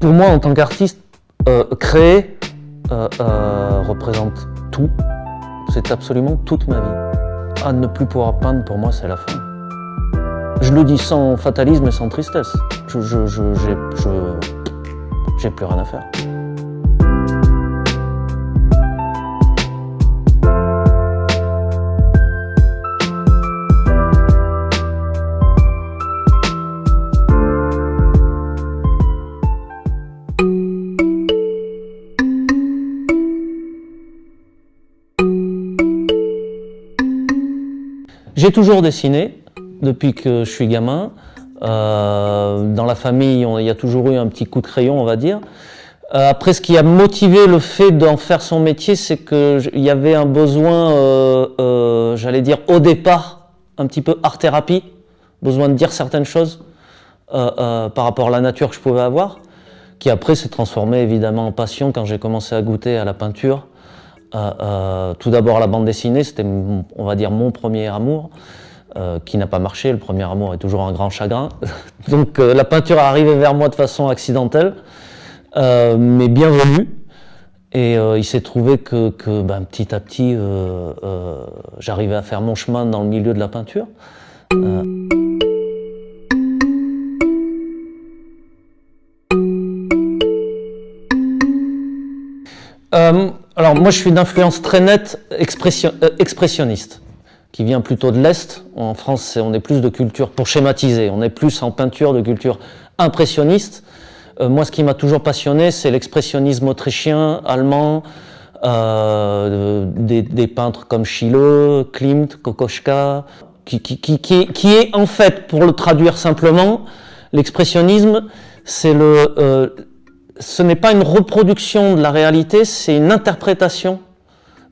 Pour moi, en tant qu'artiste, créer représente tout. C'est absolument toute ma vie. À ne plus pouvoir peindre, pour moi, c'est la fin. Je le dis sans fatalisme et sans tristesse. J'ai plus rien à faire. J'ai toujours dessiné depuis que je suis gamin. Dans la famille, il y a toujours eu un petit coup de crayon, on va dire. Après, ce qui a motivé le fait d'en faire son métier, c'est qu'il y avait un besoin, j'allais dire au départ, un petit peu art-thérapie, besoin de dire certaines choses par rapport à la nature que je pouvais avoir, qui après s'est transformé évidemment en passion quand j'ai commencé à goûter à la peinture. Tout d'abord la bande dessinée, c'était on va dire mon premier amour, qui n'a pas marché. Le premier amour est toujours un grand chagrin. Donc la peinture est arrivée vers moi de façon accidentelle, mais bienvenue. Et il s'est trouvé que petit à petit, j'arrivais à faire mon chemin dans le milieu de la peinture. Alors moi je suis d'influence très nette expressionniste, qui vient plutôt de l'Est. En France on est plus de culture, pour schématiser, on est plus en peinture de culture impressionniste. Moi ce qui m'a toujours passionné c'est l'expressionnisme autrichien, allemand, des peintres comme Schiele, Klimt, Kokoschka, qui est en fait, pour le traduire simplement, l'expressionnisme c'est ce n'est pas une reproduction de la réalité, c'est une interprétation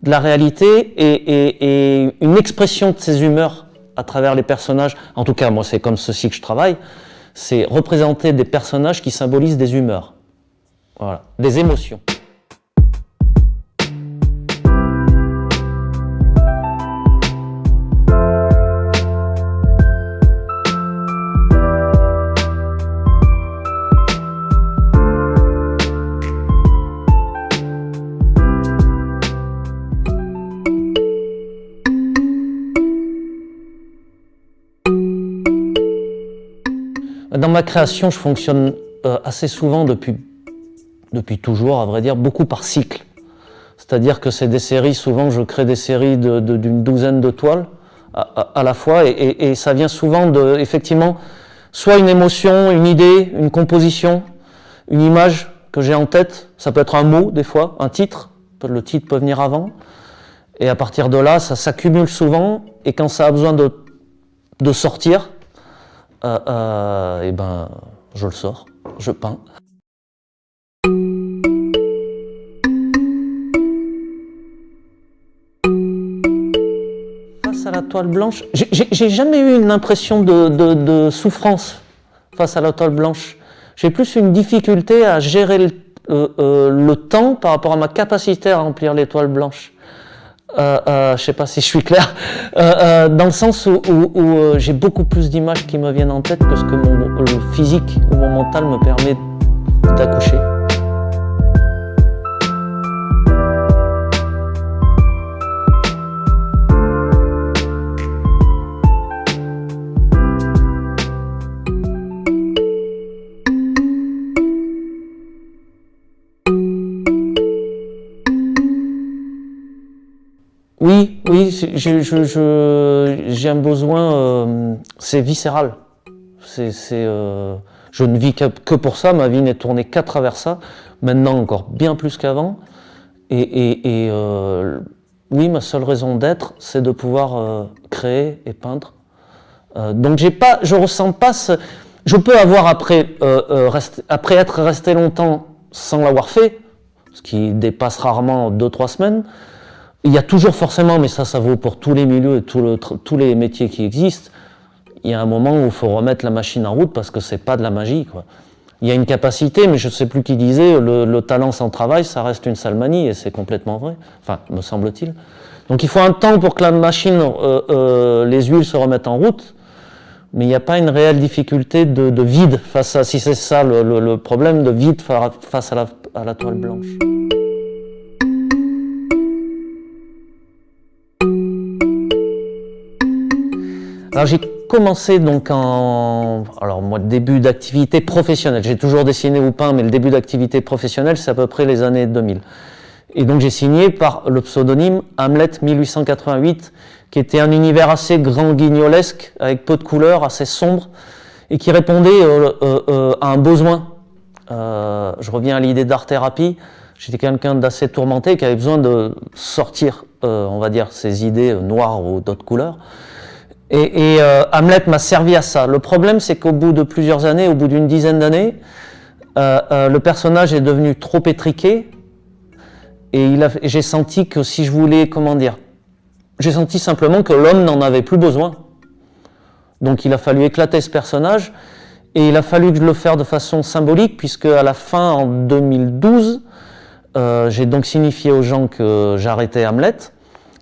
de la réalité et une expression de ses humeurs à travers les personnages. En tout cas, moi, c'est comme ceci que je travaille. C'est représenter des personnages qui symbolisent des humeurs, voilà, des émotions. Dans ma création, je fonctionne assez souvent depuis toujours, à vrai dire, beaucoup par cycle. C'est-à-dire que c'est des séries, souvent je crée des séries d'une douzaine de toiles à la fois, et ça vient souvent de, effectivement, soit une émotion, une idée, une composition, une image que j'ai en tête. Ça peut être un mot, des fois, un titre, le titre peut venir avant, et à partir de là, ça s'accumule souvent, et quand ça a besoin de sortir, et je le sors, je peins. Face à la toile blanche, j'ai jamais eu une impression de souffrance face à la toile blanche. J'ai plus une difficulté à gérer le temps par rapport à ma capacité à remplir les toiles blanches. Je sais pas si je suis clair, dans le sens où j'ai beaucoup plus d'images qui me viennent en tête que ce que le physique ou mon mental me permet d'accoucher. Oui, j'ai un besoin, c'est viscéral. Je ne vis que pour ça, ma vie n'est tournée qu'à travers ça, maintenant encore bien plus qu'avant. Oui, ma seule raison d'être, c'est de pouvoir créer et peindre. Donc je ressens pas je peux avoir après être resté longtemps sans l'avoir fait, ce qui dépasse rarement 2-3 semaines. Il y a toujours forcément, mais ça vaut pour tous les milieux et tous les métiers qui existent, il y a un moment où il faut remettre la machine en route parce que c'est pas de la magie, quoi. Il y a une capacité, mais je ne sais plus qui disait, le talent sans travail, ça reste une sale manie, et c'est complètement vrai, enfin, me semble-t-il. Donc il faut un temps pour que la machine, les huiles se remettent en route. mais il n'y a pas une réelle difficulté de vide face à, si c'est ça le problème, de vide face à la toile blanche. Alors j'ai commencé donc alors moi début d'activité professionnelle, j'ai toujours dessiné ou peint, mais le début d'activité professionnelle c'est à peu près les années 2000. Et donc j'ai signé par le pseudonyme Hamlet 1888, qui était un univers assez grand guignolesque, avec peu de couleurs, assez sombre, et qui répondait à un besoin. Je reviens à l'idée d'art-thérapie. J'étais quelqu'un d'assez tourmenté, qui avait besoin de sortir, on va dire, ses idées noires ou d'autres couleurs. Et Hamlet m'a servi à ça. Le problème, c'est qu'au bout de plusieurs années, au bout d'une dizaine d'années, le personnage est devenu trop étriqué, et j'ai senti que si je voulais, comment dire, j'ai senti simplement que l'homme n'en avait plus besoin. Donc il a fallu éclater ce personnage, et il a fallu que je le fasse de façon symbolique, puisque à la fin, en 2012, j'ai donc signifié aux gens que j'arrêtais Hamlet.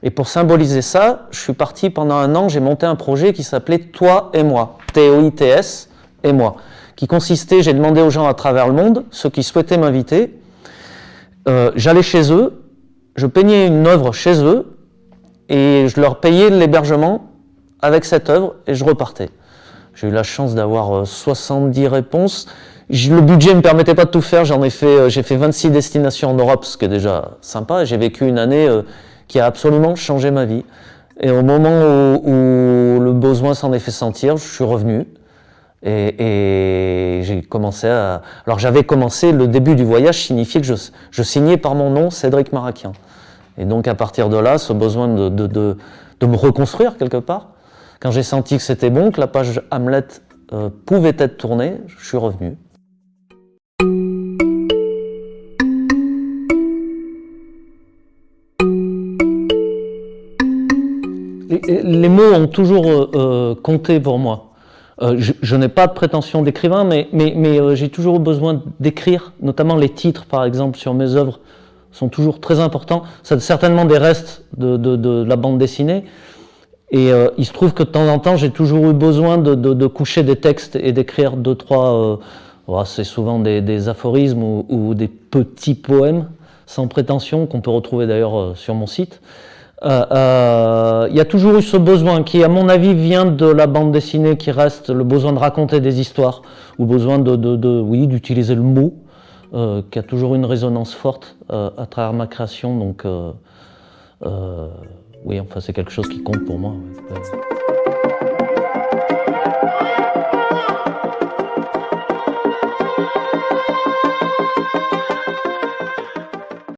Et pour symboliser ça, je suis parti pendant un an, j'ai monté un projet qui s'appelait Toi et moi, T-O-I-T-S et moi, qui consistait, j'ai demandé aux gens à travers le monde, ceux qui souhaitaient m'inviter, j'allais chez eux, je peignais une œuvre chez eux, et je leur payais l'hébergement avec cette œuvre, et je repartais. J'ai eu la chance d'avoir 70 réponses. Le budget ne me permettait pas de tout faire, j'ai fait 26 destinations en Europe, ce qui est déjà sympa, et j'ai vécu une année qui a absolument changé ma vie. Et au moment où le besoin s'en est fait sentir, je suis revenu, et j'ai commencé à... Alors j'avais commencé, le début du voyage signifiait que je signais par mon nom Cédric Marakian. Et donc à partir de là, ce besoin de me reconstruire quelque part, quand j'ai senti que c'était bon, que la page Hamlet pouvait être tournée, je suis revenu. Les mots ont toujours compté pour moi. Je n'ai pas de prétention d'écrivain, mais j'ai toujours eu besoin d'écrire, notamment les titres, par exemple, sur mes œuvres, sont toujours très importants. C'est certainement des restes de la bande dessinée. Et il se trouve que de temps en temps, j'ai toujours eu besoin de coucher des textes et d'écrire 2-3... c'est souvent des aphorismes ou des petits poèmes, sans prétention, qu'on peut retrouver d'ailleurs sur mon site. Il y a toujours eu ce besoin qui, à mon avis, vient de la bande dessinée, qui reste le besoin de raconter des histoires, ou le besoin d'utiliser le mot, qui a toujours une résonance forte à travers ma création. Donc, oui, enfin, c'est quelque chose qui compte pour moi. Ouais.